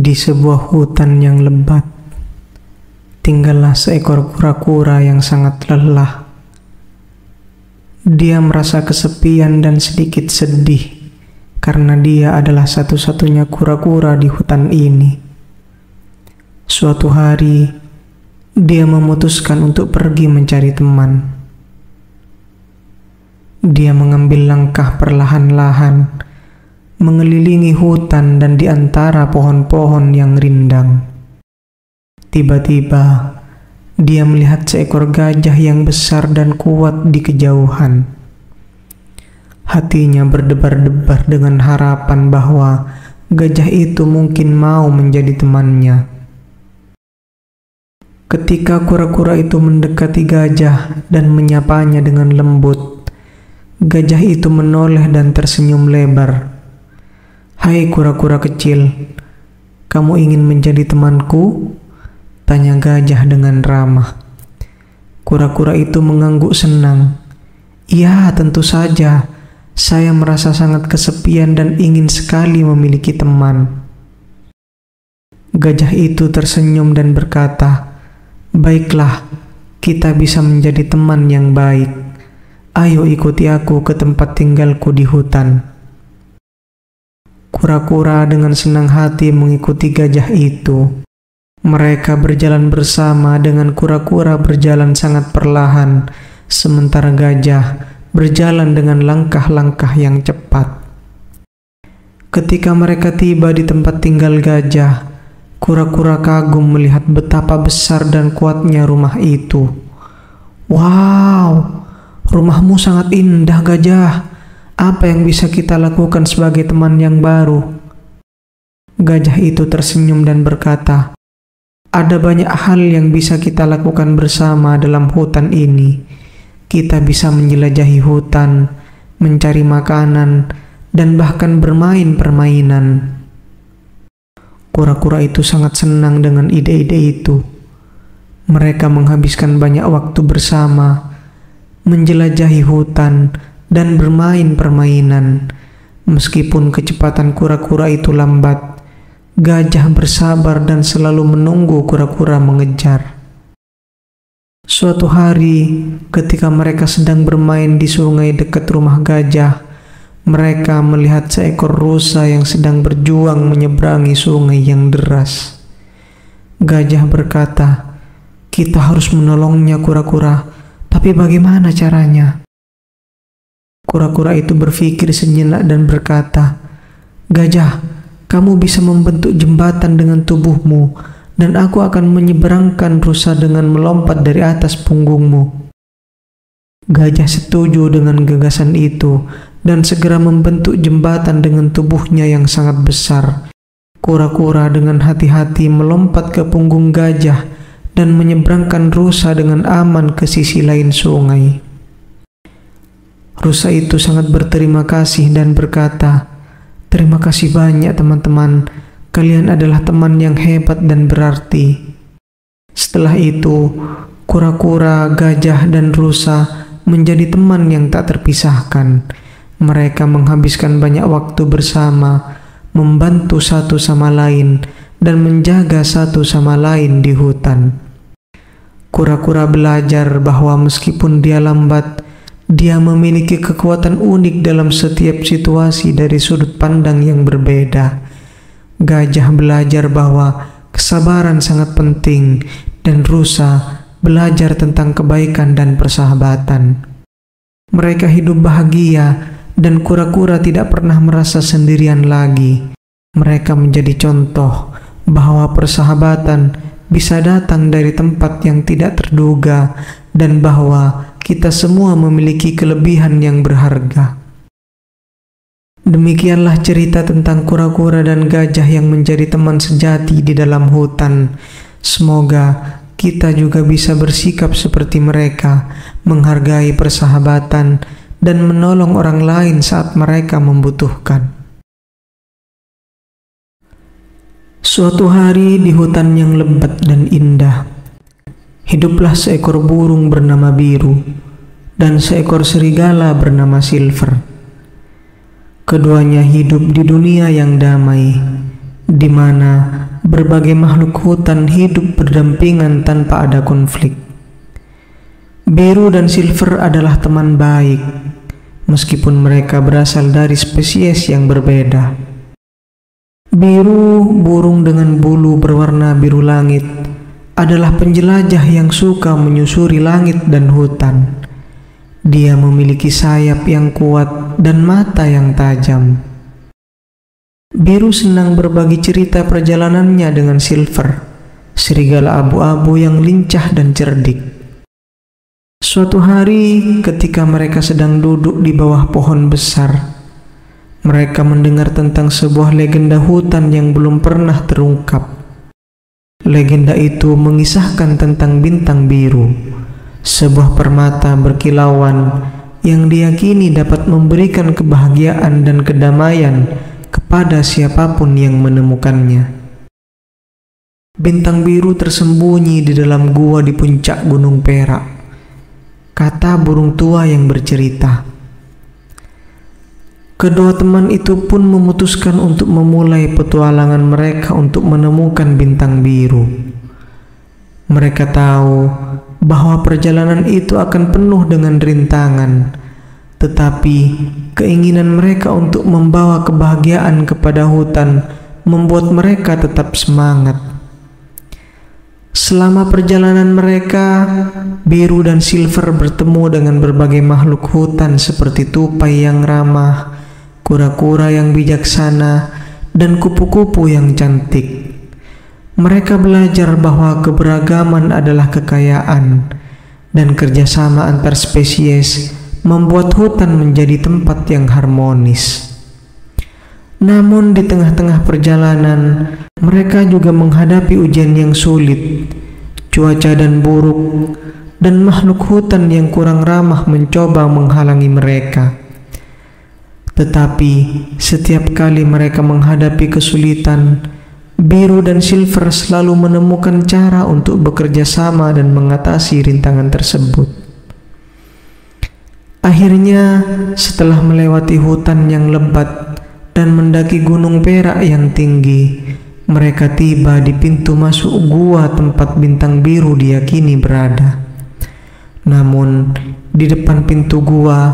Di sebuah hutan yang lebat, tinggallah seekor kura-kura yang sangat lelah. Dia merasa kesepian dan sedikit sedih karena dia adalah satu-satunya kura-kura di hutan ini. Suatu hari, dia memutuskan untuk pergi mencari teman. Dia mengambil langkah perlahan-lahan, mengelilingi hutan dan di antara pohon-pohon yang rindang. Tiba-tiba, dia melihat seekor gajah yang besar dan kuat di kejauhan. Hatinya berdebar-debar dengan harapan bahwa gajah itu mungkin mau menjadi temannya. Ketika kura-kura itu mendekati gajah dan menyapanya dengan lembut, gajah itu menoleh dan tersenyum lebar. "Hai kura-kura kecil, kamu ingin menjadi temanku?" tanya gajah dengan ramah. Kura-kura itu mengangguk senang. "Ya, tentu saja. Saya merasa sangat kesepian dan ingin sekali memiliki teman." Gajah itu tersenyum dan berkata, "Baiklah, kita bisa menjadi teman yang baik. Ayo ikuti aku ke tempat tinggalku di hutan." Kura-kura dengan senang hati mengikuti gajah itu. Mereka berjalan bersama dengan kura-kura berjalan sangat perlahan, sementara gajah berjalan dengan langkah-langkah yang cepat. Ketika mereka tiba di tempat tinggal gajah, kura-kura kagum melihat betapa besar dan kuatnya rumah itu. "Wow, rumahmu sangat indah, gajah. Apa yang bisa kita lakukan sebagai teman yang baru?" Gajah itu tersenyum dan berkata, "Ada banyak hal yang bisa kita lakukan bersama dalam hutan ini. Kita bisa menjelajahi hutan, mencari makanan, dan bahkan bermain permainan." Kura-kura itu sangat senang dengan ide-ide itu. Mereka menghabiskan banyak waktu bersama, menjelajahi hutan, dan bermain permainan. Meskipun kecepatan kura-kura itu lambat, gajah bersabar dan selalu menunggu kura-kura mengejar. Suatu hari, ketika mereka sedang bermain di sungai dekat rumah gajah, mereka melihat seekor rusa yang sedang berjuang menyeberangi sungai yang deras. Gajah berkata, "Kita harus menolongnya, kura-kura, tapi bagaimana caranya?" Kura-kura itu berpikir sejenak dan berkata, "Gajah, kamu bisa membentuk jembatan dengan tubuhmu, dan aku akan menyeberangkan rusa dengan melompat dari atas punggungmu." Gajah setuju dengan gagasan itu dan segera membentuk jembatan dengan tubuhnya yang sangat besar. Kura-kura dengan hati-hati melompat ke punggung gajah dan menyeberangkan rusa dengan aman ke sisi lain sungai. Rusa itu sangat berterima kasih dan berkata, "Terima kasih banyak teman-teman, kalian adalah teman yang hebat dan berarti." Setelah itu, kura-kura, gajah, dan rusa menjadi teman yang tak terpisahkan. Mereka menghabiskan banyak waktu bersama, membantu satu sama lain, dan menjaga satu sama lain di hutan. Kura-kura belajar bahwa meskipun dia lambat, dia memiliki kekuatan unik dalam setiap situasi dari sudut pandang yang berbeda. Gajah belajar bahwa kesabaran sangat penting, dan rusa belajar tentang kebaikan dan persahabatan. Mereka hidup bahagia, dan kura-kura tidak pernah merasa sendirian lagi. Mereka menjadi contoh bahwa persahabatan bisa datang dari tempat yang tidak terduga, dan bahwa kita semua memiliki kelebihan yang berharga. Demikianlah cerita tentang kura-kura dan gajah yang menjadi teman sejati di dalam hutan. Semoga kita juga bisa bersikap seperti mereka, menghargai persahabatan, dan menolong orang lain saat mereka membutuhkan. Suatu hari di hutan yang lebat dan indah, hiduplah seekor burung bernama Biru dan seekor serigala bernama Silver. Keduanya hidup di dunia yang damai, di mana berbagai makhluk hutan hidup berdampingan tanpa ada konflik. Biru dan silver adalah teman baik, meskipun mereka berasal dari spesies yang berbeda. Biru, burung dengan bulu berwarna biru langit, adalah penjelajah yang suka menyusuri langit dan hutan. Dia memiliki sayap yang kuat dan mata yang tajam. Biru senang berbagi cerita perjalanannya dengan silver, serigala abu-abu yang lincah dan cerdik. Suatu hari, ketika mereka sedang duduk di bawah pohon besar, mereka mendengar tentang sebuah legenda hutan yang belum pernah terungkap. Legenda itu mengisahkan tentang bintang biru, sebuah permata berkilauan yang diyakini dapat memberikan kebahagiaan dan kedamaian kepada siapapun yang menemukannya. Bintang biru tersembunyi di dalam gua di puncak Gunung Perak, kata burung tua yang bercerita. Kedua teman itu pun memutuskan untuk memulai petualangan mereka untuk menemukan bintang biru. Mereka tahu bahwa perjalanan itu akan penuh dengan rintangan, tetapi keinginan mereka untuk membawa kebahagiaan kepada hutan membuat mereka tetap semangat. Selama perjalanan mereka, biru dan silver bertemu dengan berbagai makhluk hutan seperti tupai yang ramah, kura-kura yang bijaksana, dan kupu-kupu yang cantik. Mereka belajar bahwa keberagaman adalah kekayaan, dan kerjasama antar spesies membuat hutan menjadi tempat yang harmonis. Namun di tengah-tengah perjalanan, mereka juga menghadapi ujian yang sulit. Cuaca dan buruk, dan makhluk hutan yang kurang ramah mencoba menghalangi mereka. Tetapi setiap kali mereka menghadapi kesulitan, biru dan silver selalu menemukan cara untuk bekerja sama dan mengatasi rintangan tersebut. Akhirnya, setelah melewati hutan yang lebat dan mendaki Gunung Perak yang tinggi, mereka tiba di pintu masuk gua tempat bintang biru diyakini berada. Namun, di depan pintu gua,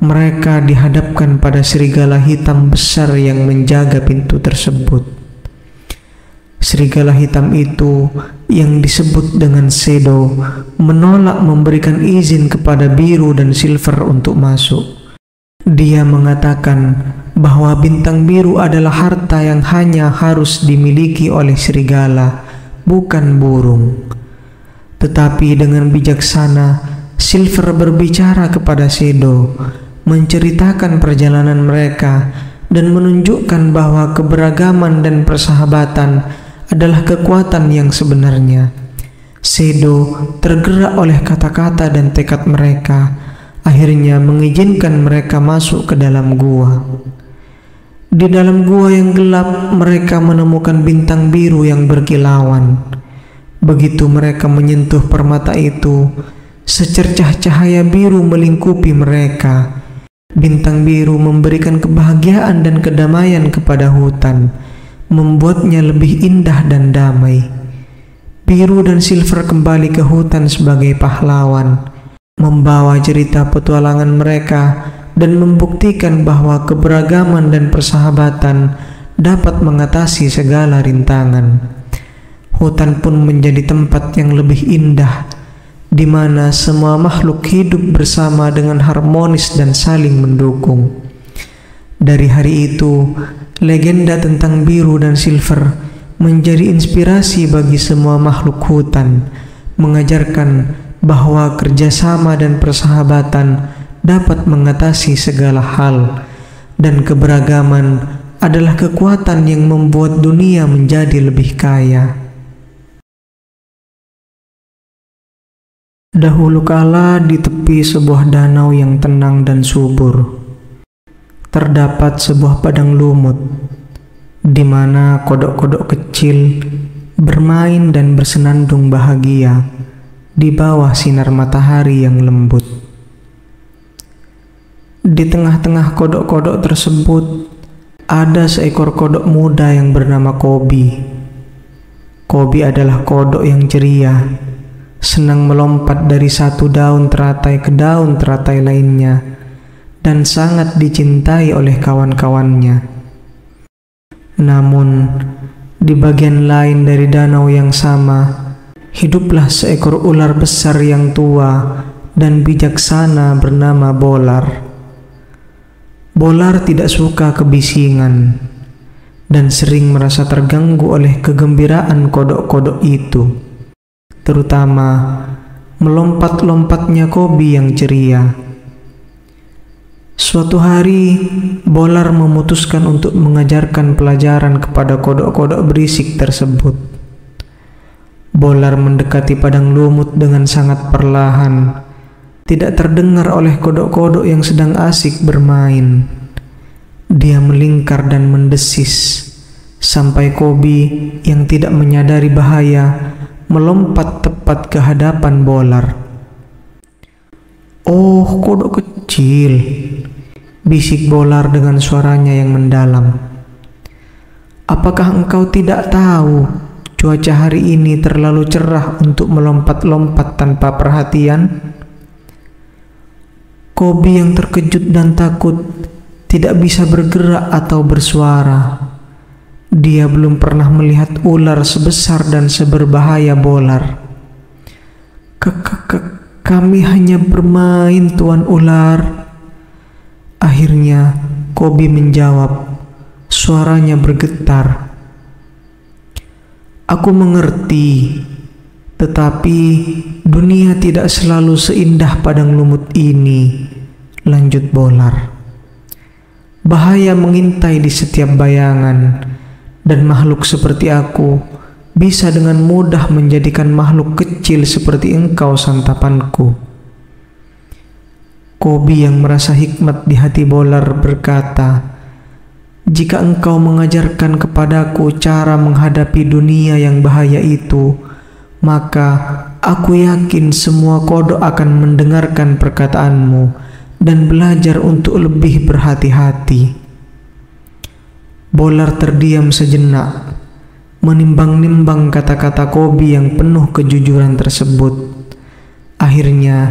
mereka dihadapkan pada serigala hitam besar yang menjaga pintu tersebut. Serigala hitam itu, yang disebut dengan Shadow, menolak memberikan izin kepada biru dan silver untuk masuk. Dia mengatakan bahwa bintang biru adalah harta yang hanya harus dimiliki oleh serigala, bukan burung. Tetapi dengan bijaksana, Silver berbicara kepada Shadow, menceritakan perjalanan mereka dan menunjukkan bahwa keberagaman dan persahabatan adalah kekuatan yang sebenarnya. Shadow tergerak oleh kata-kata dan tekad mereka, akhirnya mengizinkan mereka masuk ke dalam gua. Di dalam gua yang gelap, mereka menemukan bintang biru yang berkilauan. Begitu mereka menyentuh permata itu, secercah cahaya biru melingkupi mereka. Bintang biru memberikan kebahagiaan dan kedamaian kepada hutan, membuatnya lebih indah dan damai. Biru dan Silver kembali ke hutan sebagai pahlawan, membawa cerita petualangan mereka dan membuktikan bahwa keberagaman dan persahabatan dapat mengatasi segala rintangan. Hutan pun menjadi tempat yang lebih indah, di mana semua makhluk hidup bersama dengan harmonis dan saling mendukung. Dari hari itu, legenda tentang biru dan silver menjadi inspirasi bagi semua makhluk hutan, mengajarkan bahwa kerjasama dan persahabatan dapat mengatasi segala hal, dan keberagaman adalah kekuatan yang membuat dunia menjadi lebih kaya. Dahulu kala di tepi sebuah danau yang tenang dan subur, terdapat sebuah padang lumut, di mana kodok-kodok kecil bermain dan bersenandung bahagia di bawah sinar matahari yang lembut. Di tengah-tengah kodok-kodok tersebut ada seekor kodok muda yang bernama Kobi. Kobi adalah kodok yang ceria, senang melompat dari satu daun teratai ke daun teratai lainnya, dan sangat dicintai oleh kawan-kawannya. Namun, di bagian lain dari danau yang sama, hiduplah seekor ular besar yang tua dan bijaksana bernama Bolar. Bolar tidak suka kebisingan dan sering merasa terganggu oleh kegembiraan kodok-kodok itu, terutama melompat-lompatnya Kobi yang ceria. Suatu hari, Bolar memutuskan untuk mengajarkan pelajaran kepada kodok-kodok berisik tersebut. Bolar mendekati padang lumut dengan sangat perlahan, tidak terdengar oleh kodok-kodok yang sedang asik bermain. Dia melingkar dan mendesis, sampai Kobi yang tidak menyadari bahaya melompat tepat ke hadapan Bolar. "Oh, kodok kecil," bisik Bolar dengan suaranya yang mendalam. "Apakah engkau tidak tahu cuaca hari ini terlalu cerah untuk melompat-lompat tanpa perhatian?" Kobi yang terkejut dan takut tidak bisa bergerak atau bersuara. Dia belum pernah melihat ular sebesar dan seberbahaya Bolar. Kami hanya bermain, Tuan Ular." Akhirnya Kobi menjawab, suaranya bergetar. "Aku mengerti, tetapi dunia tidak selalu seindah padang lumut ini," lanjut Bolar. "Bahaya mengintai di setiap bayangan, dan makhluk seperti aku bisa dengan mudah menjadikan makhluk kecil seperti engkau santapanku." Kobi yang merasa hikmat di hati Bolar berkata, "Jika engkau mengajarkan kepadaku cara menghadapi dunia yang bahaya itu, maka aku yakin semua kodok akan mendengarkan perkataanmu dan belajar untuk lebih berhati-hati." Bolar terdiam sejenak, menimbang-nimbang kata-kata Kobi yang penuh kejujuran tersebut. Akhirnya,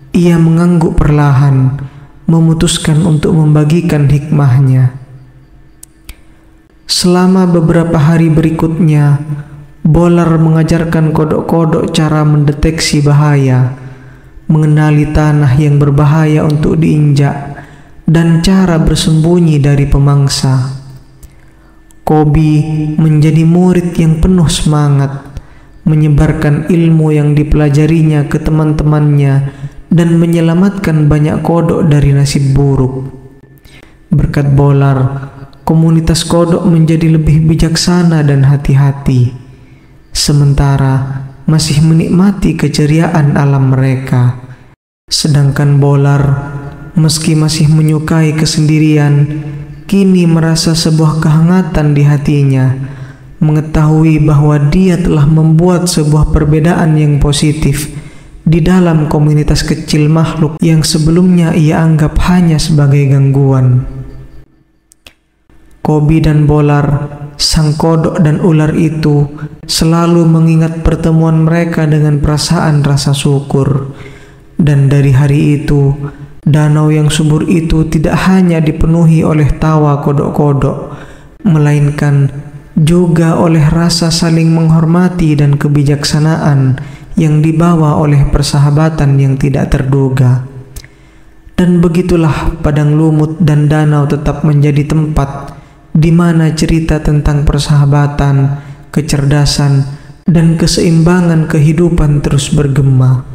ia mengangguk perlahan, memutuskan untuk membagikan hikmahnya. Selama beberapa hari berikutnya, Bolar mengajarkan kodok-kodok cara mendeteksi bahaya, mengenali tanah yang berbahaya untuk diinjak, dan cara bersembunyi dari pemangsa. Kobi menjadi murid yang penuh semangat, menyebarkan ilmu yang dipelajarinya ke teman-temannya dan menyelamatkan banyak kodok dari nasib buruk. Berkat Bolar, komunitas kodok menjadi lebih bijaksana dan hati-hati, sementara masih menikmati keceriaan alam mereka. Sedangkan Bolar, meski masih menyukai kesendirian, kini merasa sebuah kehangatan di hatinya, mengetahui bahwa dia telah membuat sebuah perbedaan yang positif di dalam komunitas kecil makhluk yang sebelumnya ia anggap hanya sebagai gangguan. Kobi dan Bolar, sang kodok dan ular itu, selalu mengingat pertemuan mereka dengan perasaan rasa syukur. Dan dari hari itu, danau yang subur itu tidak hanya dipenuhi oleh tawa kodok-kodok, melainkan juga oleh rasa saling menghormati dan kebijaksanaan yang dibawa oleh persahabatan yang tidak terduga. Dan begitulah padang lumut dan danau tetap menjadi tempat di mana cerita tentang persahabatan, kecerdasan, dan keseimbangan kehidupan terus bergema.